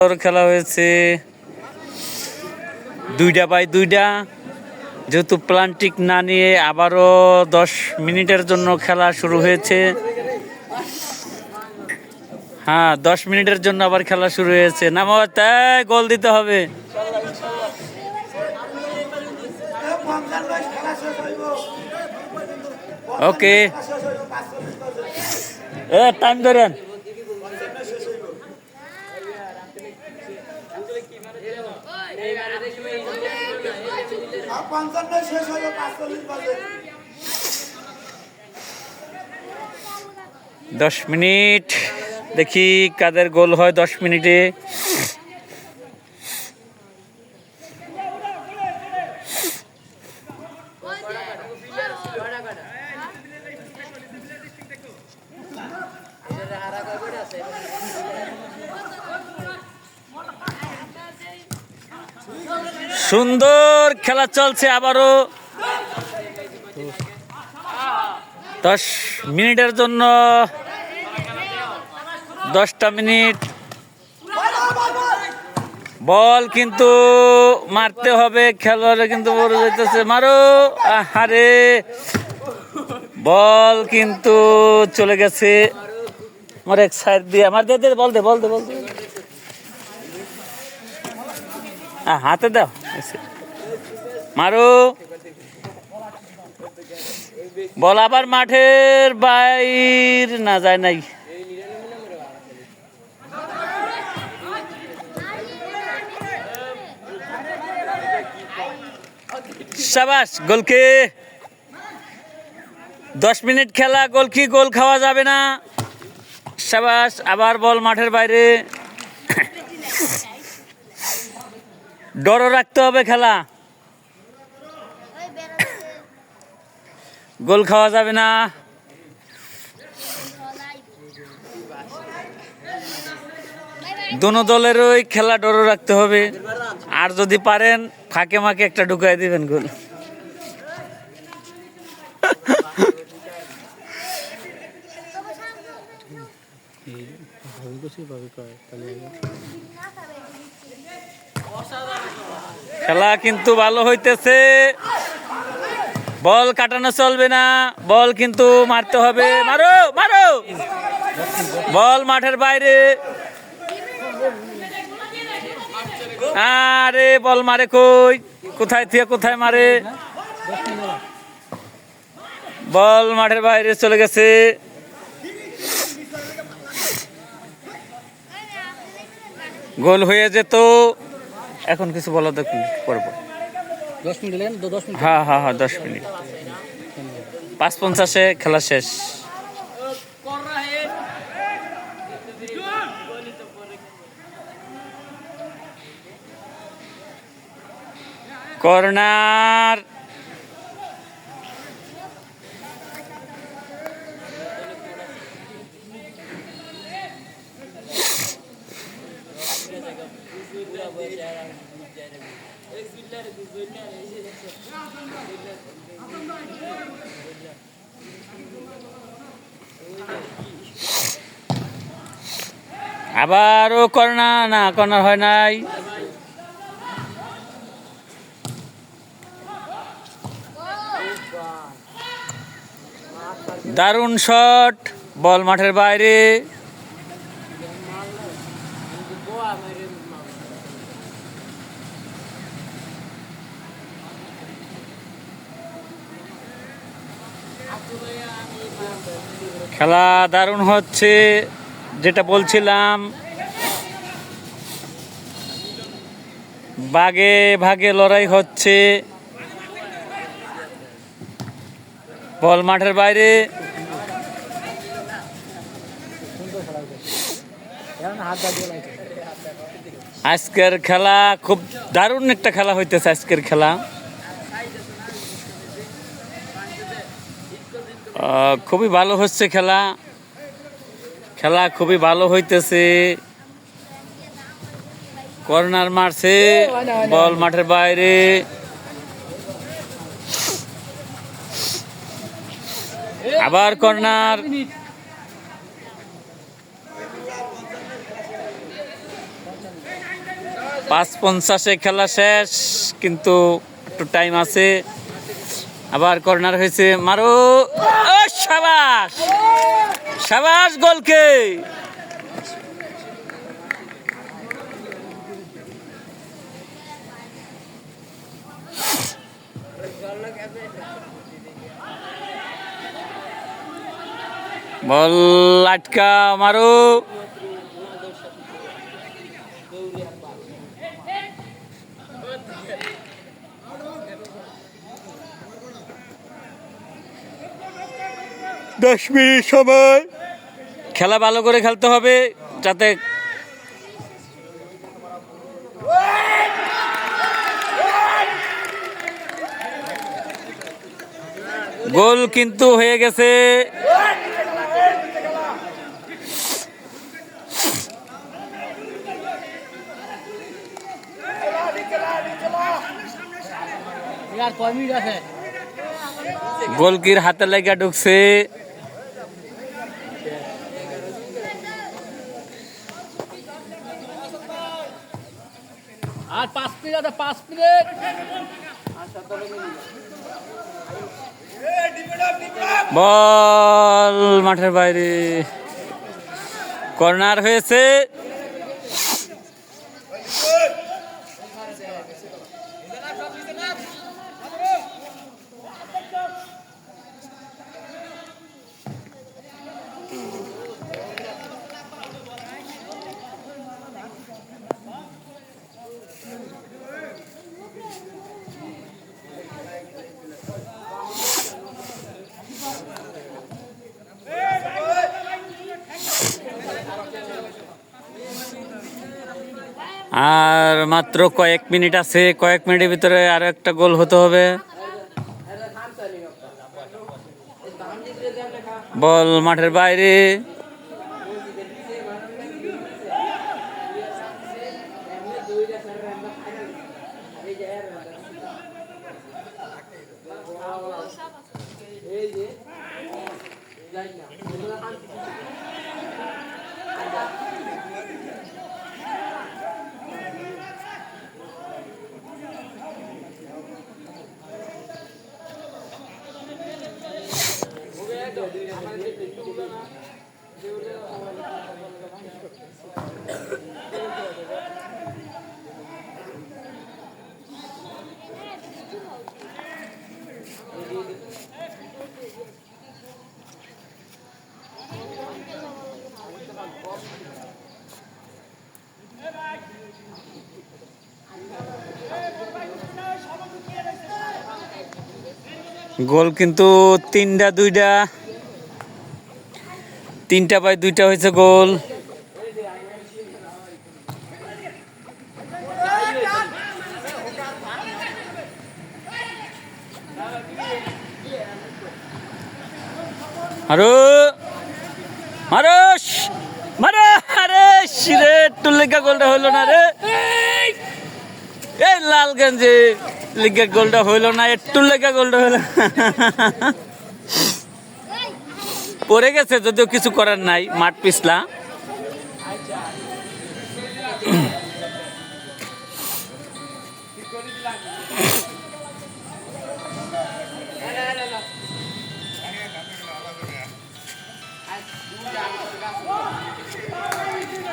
খেলা হয়েছে 2টা বাই 2টা, যেহেতু প্লান্টিক না নিয়ে আবারও 10 মিনিটের জন্য খেলা শুরু হয়েছে। হ্যাঁ, 10 মিনিটের জন্য আবার খেলা শুরু হয়েছে। নামাজ তাই গোল দিতে হবে। ওকে, টাইম ধরেন। দশ মিনিট, দেখি কাদের গোল হয় 10 মিনিটে। সুন্দর খেলা চলছে আবারও। 10 মিনিটের জন্য 10টা মিনিট। বল কিন্তু মারতে হবে, খেলোয়াড় কিন্তু বড় যাইতেছে। মারো, আরে বল কিন্তু চলে গেছে আমার এক সাইড দিয়ে। আমার দে, বল দে, হাতে দাও, মারো। বল আবার মাঠের বাইর না, যায় নাই। শাবাশ, গোলকে। 10 মিনিট খেলা, গোল খাওয়া যাবে না। শাবাশ, আবার বল মাঠের বাইরে। ডরও রাখতে হবে খেলা, গোল খাওয়া যাবে না। দোনো দলেরই খেলা ডরও রাখতে হবে। আর যদি পারেন ফাঁকে মাকে একটা ঢুকাই দিবেন গোল। খেলা কিন্তু ভালো হইতেছে। বল কাটানো চলবে না, বল কিন্তু মারতে হবে। মারো, বল মাঠের বাইরে। আরে বল মারে কই, কোথায় থেকে কোথায় মারে। বল মাঠের বাইরে চলে গেছে। গোল হয়ে যেত। এখন কিছু বলা দেখুন, করবো। 10 মিনিট লাগেন তো, 10 মিনিট। হ্যাঁ 10 মিনিট। 5:50 খেলা শেষ। কর্নার, আবারও কর্নার, না কর্নার হয় নাই। দারুণ শট, বল মাঠের বাইরে। খেলা দারুণ হচ্ছে, যেটা বলছিলাম, ভাগে ভাগে লড়াই হচ্ছে। বল মাঠের বাইরে। আজকের খেলা খুব দারুণ একটা খেলা হইতেছে। আজকের খেলা খুবই ভালো হচ্ছে। খেলা খুবই ভালো হইতেছে। কর্নার মারছে, বল মাঠের বাইরে। আবার কর্নার, 5:50 খেলা শেষ, কিন্তু একটু টাইম আছে। আবার কর্নার হয়েছে, মারো। ও শাবাশ, শাবাশ গোলকে। বল আটকা, মারো। দশ মিনিট সময়, খেলা ভালো করে খেলতে হবে যাতে গোল কিন্তু হয়ে গেছে। यार कौन मिनट है গোলকির হাতে লাগা ঢুকছে। আর 5 মিনিট আছে 5 মিনিট বল মাঠের বাইরে, কর্নার হয়েছে। আর মাত্র কয়েক মিনিট আছে, কয়েক মিনিটের ভিতরে আরো একটা গোল হতে হবে। বল মাঠের বাইরে, গোল কিন্তু 3-2 হয়েছে গোল। আরো মারো, মারো। আরে শিরে, টুল্লিকা গোলটা হইল না রে। এই লালগঞ্জে লিগের গোলটা হইল না, একটু লেখা গোলটা হইল। পড়ে গেছে, যদিও কিছু করার নাই, মাঠ পিছলা।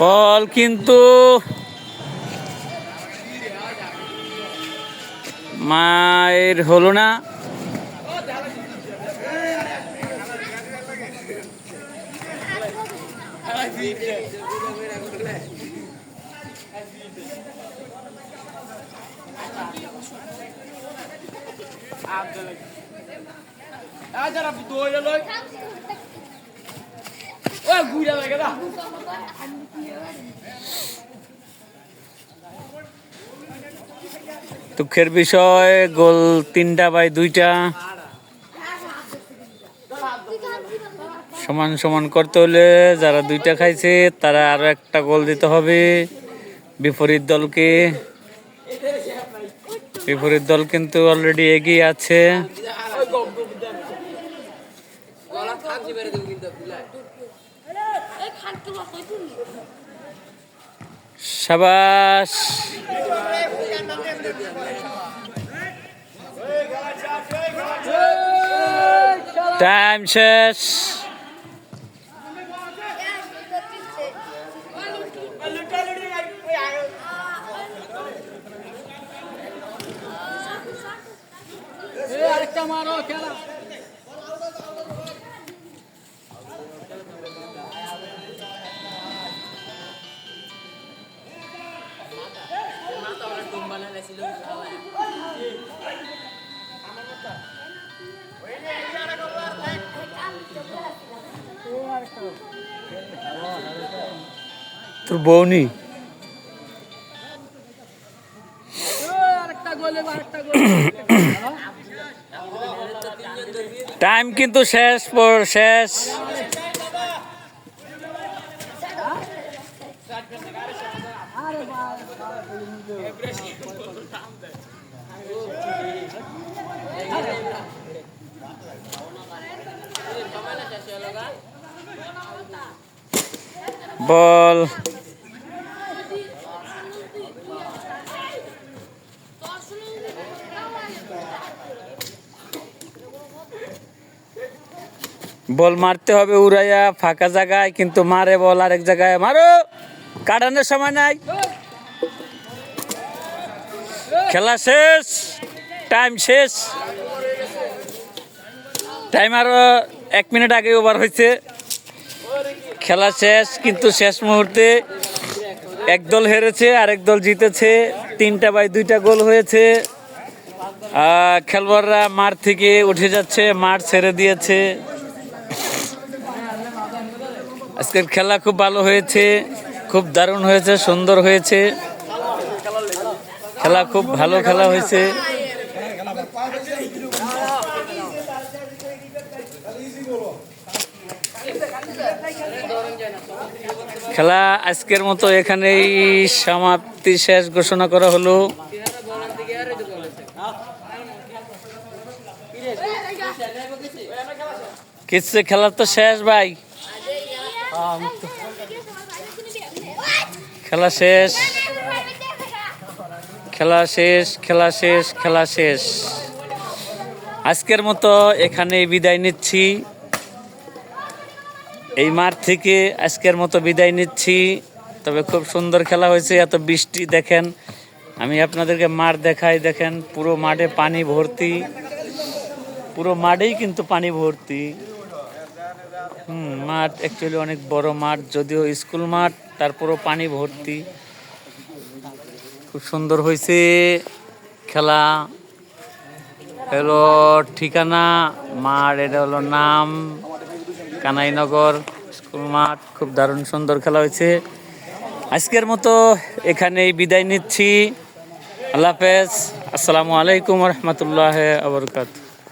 বল কিন্তু মায়ের হলো না। দুঃখের বিষয়, গোল 3-2। সমান সমান করতে হলে যারা 2টা খাইছে তারা আরো একটা গোল দিতে হবে বিপরীত দলকে। বিপরীত দল কিন্তু অলরেডি এগিয়ে আছে। শাবাশ। টাইম শেষ। আরেকটা মারো খেলা। তোর বউনি আরেকটা গোলে আরেকটা গোল। টাইম কিন্তু শেষ পর শেষ। বল বল মারতে হবে উড়াইয়া ফাঁকা জায়গায়, কিন্তু মারে বল আরেক জায়গায়। মারো, কাটানোর সময় নাই। খেলা শেষ, টাইম শেষ। টাইম আরো 1 মিনিট আগে ওভার হয়েছে। খেলা শেষ, কিন্তু শেষ মুহূর্তে একদল হেরেছে আরেক দল জিতেছে। 3-2 গোল হয়েছে। খেলোয়াড়রা মাঠ থেকে উঠে যাচ্ছে, মাঠ ছেড়ে দিয়েছে। আজকের খেলা খুব ভালো হয়েছে, খুব দারুণ হয়েছে, সুন্দর হয়েছে। খেলা খুব ভালো খেলা হয়েছে। খেলা আজকের মতো এখানেই সমাপ্তি শেষ ঘোষণা করা হলো। কিচ্ছে খেলা তো শেষ ভাই। খেলা শেষ, খেলা শেষ, খেলা শেষ, খেলা শেষ। আজকের মতো এখানেই বিদায় নিচ্ছি। এই মাঠ থেকে আজকের মতো বিদায় নিচ্ছি। তবে খুব সুন্দর খেলা হয়েছে। এত বৃষ্টি দেখেন, আমি আপনাদেরকে মাঠ দেখাই। দেখেন পুরো মাঠে পানি ভর্তি, পুরো মাঠেই কিন্তু পানি ভর্তি। মাঠ অ্যাকচুয়ালি অনেক বড় মাঠ, যদিও স্কুল মাঠ, তারপরও পানি ভর্তি। খুব সুন্দর হয়েছে খেলা। হলো ঠিকানা মাঠ, এটা হলো নাম কানাইনগর স্কুল মাঠ। খুব দারুণ সুন্দর খেলা হয়েছে। আজকের মতো এখানেই বিদায় নিচ্ছি। আল্লাহ হাফেজ। আসসালামু আলাইকুম রহমতুল্লাহ আবরকাত।